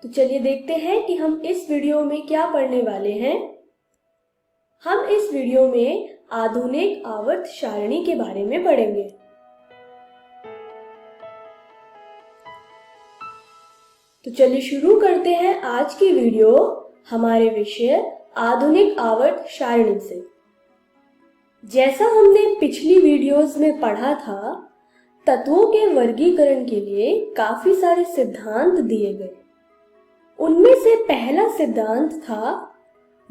तो चलिए देखते हैं कि हम इस वीडियो में क्या पढ़ने वाले हैं। हम इस वीडियो में आधुनिक आवर्त सारणी के बारे में पढ़ेंगे। तो चलिए शुरू करते हैं आज की वीडियो हमारे विषय आधुनिक आवर्त सारणी से। जैसा हमने पिछली वीडियोस में पढ़ा था, तत्वों के वर्गीकरण के लिए काफी सारे सिद्धांत दिए गए। उनमें से पहला सिद्धांत था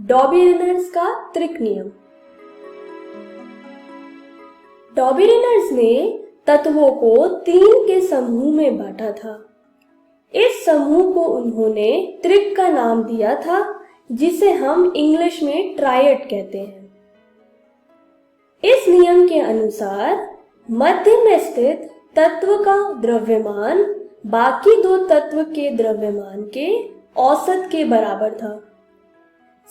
डॉबी-रेनॉल्ड्स का त्रिक नियम। डॉबी-रेनॉल्ड्स ने तत्वों को 3 के समूह में बांटा था। इस समूह को उन्होंने त्रिक का नाम दिया था, जिसे हम इंग्लिश में ट्रायड कहते हैं। इस नियम के अनुसार मध्य में स्थित तत्व का द्रव्यमान बाकी 2 तत्व के द्रव्यमान के औसत के बराबर था।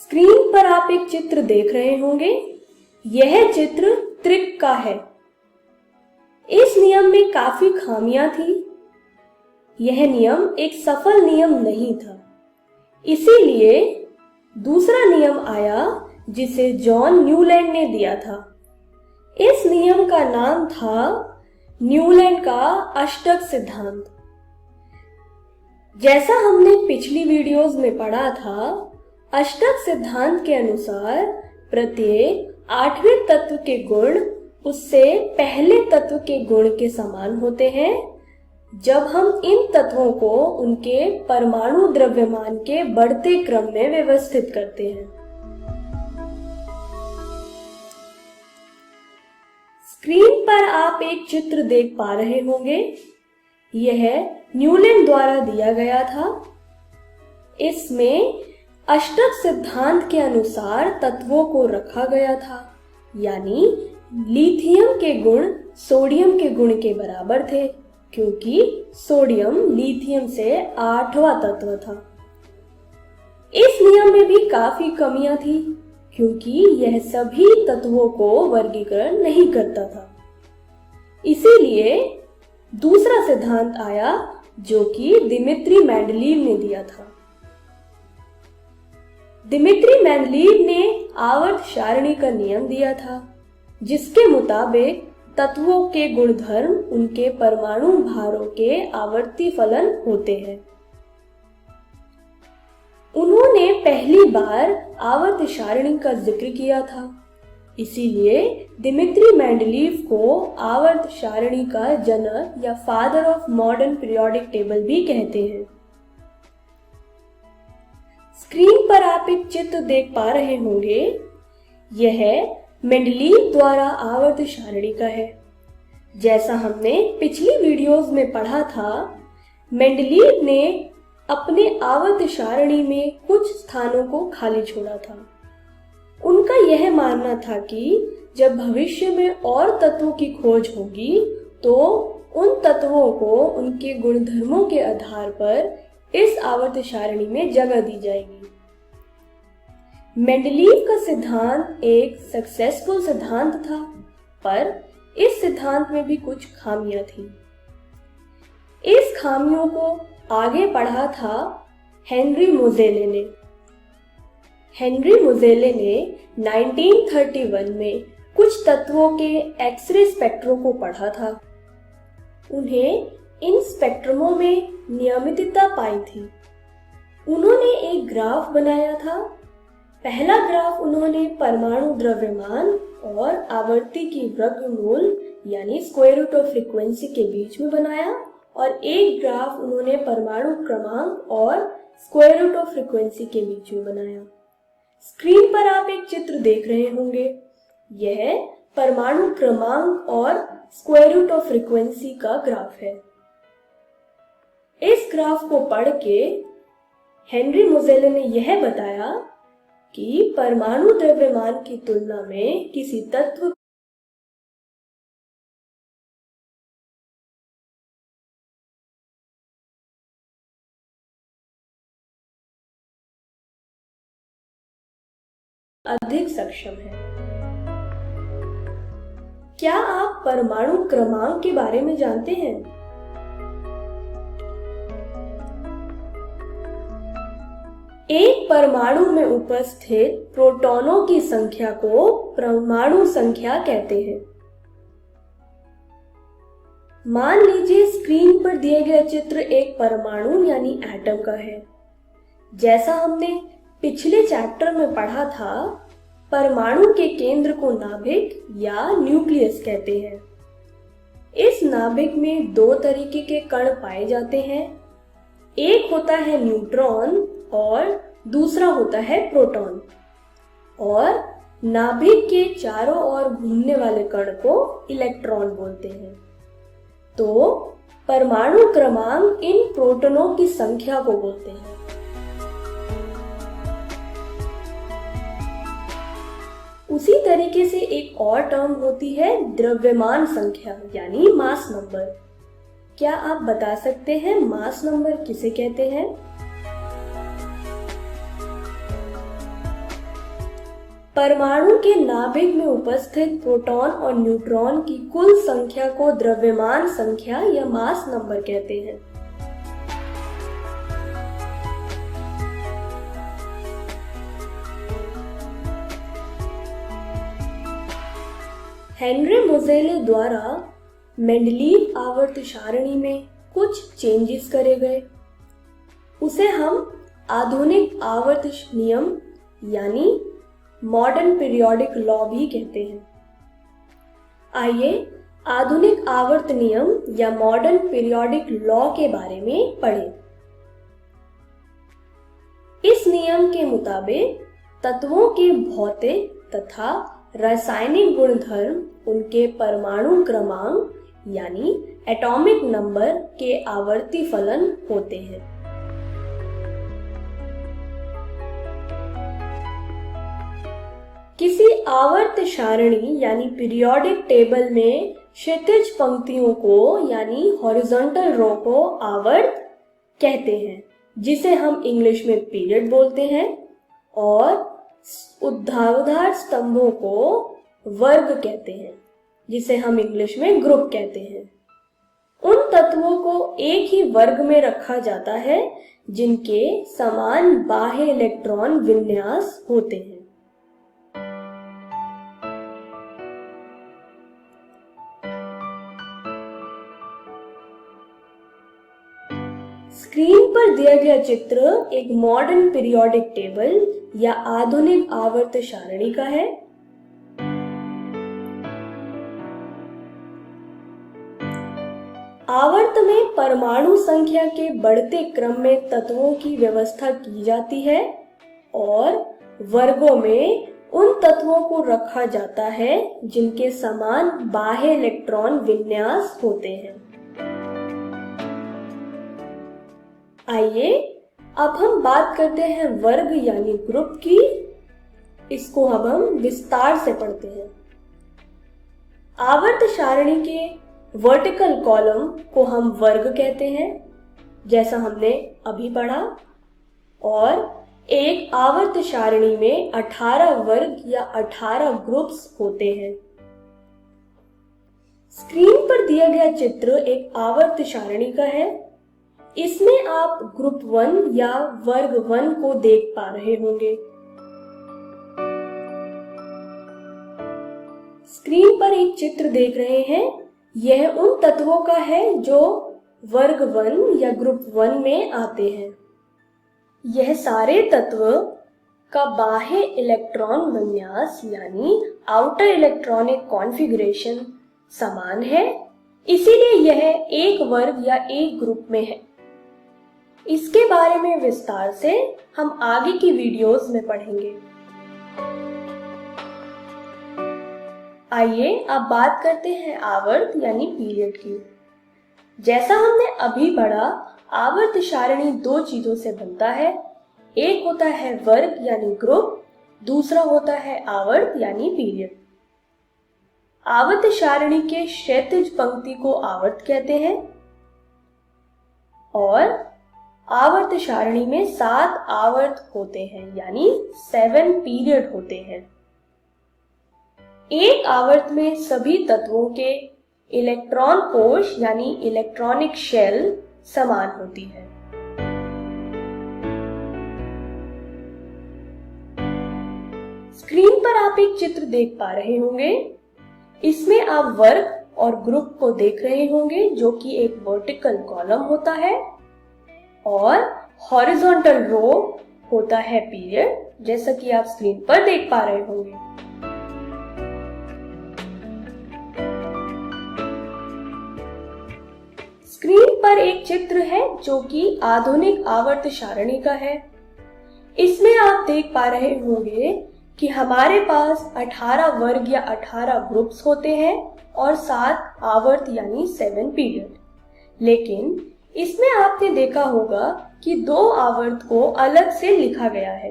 स्क्रीन पर आप एक चित्र देख रहे होंगे। यह चित्र त्रिक का है। इस नियम में काफी खामियां थी। यह नियम एक सफल नियम नहीं था। इसीलिए दूसरा नियम आया, जिसे जॉन न्यूलैंड ने दिया था। इस नियम का नाम था न्यूलैंड का अष्टक सिद्धांत। जैसा हमने पिछली वीडियोस में पढ़ा था, अष्टक सिद्धांत के अनुसार प्रत्येक 8वें तत्व के गुण उससे पहले तत्व के गुण के समान होते हैं, जब हम इन तत्वों को उनके परमाणु द्रव्यमान के बढ़ते क्रम में व्यवस्थित करते हैं। स्क्रीन पर आप एक चित्र देख पा रहे होंगे। यह न्यूलैंड द्वारा दिया गया था। इसमें अष्टक सिद्धांत के अनुसार तत्वों को रखा गया था, यानी लिथियम के गुण सोडियम के गुण के बराबर थे, क्योंकि सोडियम लिथियम से 8वां तत्व था। इस नियम में भी काफी कमियां थी, क्योंकि यह सभी तत्वों को वर्गीकरण नहीं करता था। इसीलिए दूसरा सिद्धांत आया, जो कि दिमित्री मेंडलीव ने दिया था। दिमित्री मेंडलीव ने आवर्त सारणी का नियम दिया था, जिसके मुताबिक तत्वों के गुणधर्म उनके परमाणु भारों के आवर्ती फलन होते हैं। उन्होंने पहली बार आवर्त सारणी का जिक्र किया था। इसीलिए दिमित्री मेंडलीव को आवर्त सारणी का जनक या father of modern periodic table भी कहते हैं। स्क्रीन पर आप एक चित्र देख पा रहे होंगे। यह मेंडलीव द्वारा आवर्त सारणी का है। जैसा हमने पिछली वीडियोस में पढ़ा था, मेंडलीव ने अपने आवर्त सारणी में कुछ स्थानों को खाली छोड़ा था। उनका यह मानना था कि जब भविष्य में और तत्वों की खोज होगी, तो उन तत्वों को उनके गुणधर्मों के आधार पर इस आवर्त सारणी में जगह दी जाएगी। मेंडलीव का सिद्धांत एक सक्सेसफुल सिद्धांत था, पर इस सिद्धांत में भी कुछ खामियां थी। इस खामियों को आगे पढ़ा था हेनरी मोजेले ने। हेनरी मोजेले ने 1931 में कुछ तत्वों के एक्सरे स्पेक्ट्रों को पढ़ा था। उन्हें इन स्पेक्ट्रमों में नियमितता पाई थी। उन्होंने एक ग्राफ बनाया था। पहला ग्राफ उन्होंने परमाणु द्रव्यमान और आवर्ती की वर्गमूल यानी स्क्वायर रूट ऑफ फ्रीक्वेंसी के बीच में बनाया, और एक ग्राफ उन्होंने परमाणु क्रमांक और स्क्वायर रूट ऑफ फ्रीक्वेंसी के बीच में बनाया। स्क्रीन पर आप एक चित्र देख रहे होंगे। यह परमाणु क्रमांक और स्क्वायर रूट ऑफ फ्रीक्वेंसी का ग्राफ है। इस ग्राफ को पढ़ के हेनरी मोजेले ने यह बताया कि परमाणु द्रव्यमान की तुलना में किसी तत्व अधिक सक्षम है। क्या आप परमाणु क्रमांक के बारे में जानते हैं? एक परमाणु में उपस्थित प्रोटॉनों की संख्या को परमाणु संख्या कहते हैं। मान लीजिए स्क्रीन पर दिए गए चित्र एक परमाणु यानी एटम का है। जैसा हमने पिछले चैप्टर में पढ़ा था, परमाणु के केंद्र को नाभिक या न्यूक्लियस कहते हैं। इस नाभिक में दो तरीके के कण पाए जाते हैं। एक होता है न्यूट्रॉन और दूसरा होता है प्रोटॉन। और नाभिक के चारों ओर घूमने वाले कण को इलेक्ट्रॉन बोलते हैं। तो परमाणु क्रमांक इन प्रोटॉनों की संख्या को बोलते हैं। उसी तरीके से एक और टर्म होती है द्रव्यमान संख्या यानी मास नंबर। क्या आप बता सकते हैं मास नंबर किसे कहते हैं? परमाणु के नाभिक में उपस्थित प्रोटॉन और न्यूट्रॉन की कुल संख्या को द्रव्यमान संख्या या मास नंबर कहते हैं। हेनरी मोजेले द्वारा मेंडलीव आवर्त सारणी में कुछ चेंजेस करे गए। उसे हम आधुनिक आवर्त नियम यानी मॉडर्न पीरियोडिक लॉ भी कहते हैं। आइए आधुनिक आवर्त नियम या मॉडर्न पीरियोडिक लॉ के बारे में पढ़ें। इस नियम के मुताबिक तत्वों के भौतिक तथा रासायनिक गुणधर्म उनके परमाणु क्रमांक यानी एटॉमिक नंबर के आवर्ती फलन होते हैं। किसी आवर्त सारणी यानी पीरियोडिक टेबल में क्षैतिज पंक्तियों को यानी हॉरिजॉन्टल रो को आवर्त कहते हैं, जिसे हम इंग्लिश में पीरियड बोलते हैं, और ऊर्ध्वाधर स्तंभों को वर्ग कहते हैं, जिसे हम इंग्लिश में ग्रुप कहते हैं। उन तत्वों को एक ही वर्ग में रखा जाता है जिनके समान बाह्य इलेक्ट्रॉन विन्यास होते हैं। स्क्रीन पर दिया गया चित्र एक मॉडर्न पीरियोडिक टेबल या आधुनिक आवर्त सारणी का है। आवर्त में परमाणु संख्या के बढ़ते क्रम में तत्वों की व्यवस्था की जाती है और वर्गों में उन तत्वों को रखा जाता है जिनके समान बाह्य इलेक्ट्रॉन विन्यास होते हैं। आइए अब हम बात करते हैं वर्ग यानी ग्रुप की। इसको अब हम विस्तार से पढ़ते हैं। आवर्त सारणी के वर्टिकल कॉलम को हम वर्ग कहते हैं, जैसा हमने अभी पढ़ा, और एक आवर्त सारणी में 18 वर्ग या 18 ग्रुप्स होते हैं। स्क्रीन पर दिया गया चित्र एक आवर्त सारणी का है। इसमें आप ग्रुप 1 या वर्ग 1 को देख पा रहे होंगे। स्क्रीन पर एक चित्र देख रहे हैं। यह उन तत्वों का है जो वर्ग 1 या ग्रुप 1 में आते हैं। यह सारे तत्व का बाह्य इलेक्ट्रॉन विन्यास यानी आउटर इलेक्ट्रॉनिक कॉन्फ़िगरेशन समान है, इसीलिए यह एक वर्ग या एक ग्रुप में है। इसके बारे में विस्तार से हम आगे की वीडियोस में पढ़ेंगे। आइए अब बात करते हैं आवर्त यानी पीरियड की। जैसा हमने अभी पढ़ा, आवर्त सारणी दो चीजों से बनता है। एक होता है वर्ग यानी ग्रुप, दूसरा होता है आवर्त यानी पीरियड। आवर्त सारणी के क्षैतिज पंक्ति को आवर्त कहते हैं और आवर्त सारणी में 7 आवर्त होते हैं यानी 7 पीरियड होते हैं। एक आवर्त में सभी तत्वों के इलेक्ट्रॉन कोश यानी इलेक्ट्रॉनिक शेल समान होती है। स्क्रीन पर आप एक चित्र देख पा रहे होंगे। इसमें आप वर्ग और ग्रुप को देख रहे होंगे, जो कि एक वर्टिकल कॉलम होता है और हॉरिजॉन्टल रो होता है पीरियड, जैसा कि आप स्क्रीन पर देख पा रहे होंगे। स्क्रीन पर एक चित्र है जो कि आधुनिक आवर्त सारणी का है। इसमें आप देख पा रहे होंगे कि हमारे पास 18 वर्ग या 18 ग्रुप्स होते हैं और 7 आवर्त यानी 7 पीरियड। लेकिन इसमें आपने देखा होगा कि 2 आवर्त को अलग से लिखा गया है।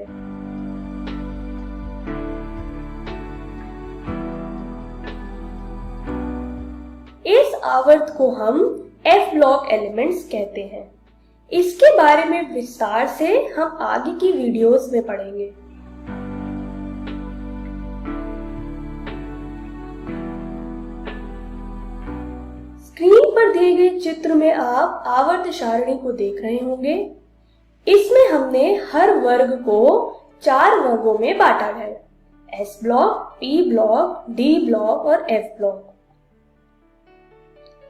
इस आवर्त को हम एफ ब्लॉक एलिमेंट्स कहते हैं। इसके बारे में विस्तार से हम आगे की वीडियोस में पढ़ेंगे। स्क्रीन पर दिए गए चित्र में आप आवर्त सारणी को देख रहे होंगे। इसमें हमने हर वर्ग को 4 वर्गों में बांटा है, S block, P block, D block और एफ ब्लॉक।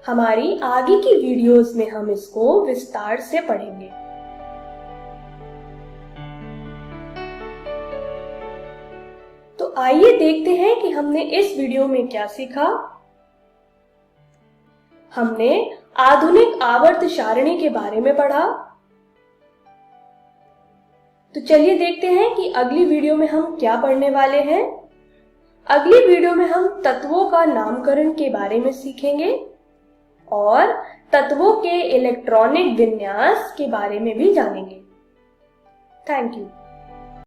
हमारी आगे की वीडियोस में हम इसको विस्तार से पढ़ेंगे। तो आइए देखते हैं कि हमने इस वीडियो में क्या सीखा। हमने आधुनिक आवर्त सारणी के बारे में पढ़ा। तो चलिए देखते हैं कि अगली वीडियो में हम क्या पढ़ने वाले हैं। अगली वीडियो में हम तत्वों का नामकरण के बारे में सीखेंगे और तत्वों के इलेक्ट्रॉनिक विन्यास के बारे में भी जानेंगे। Thank you.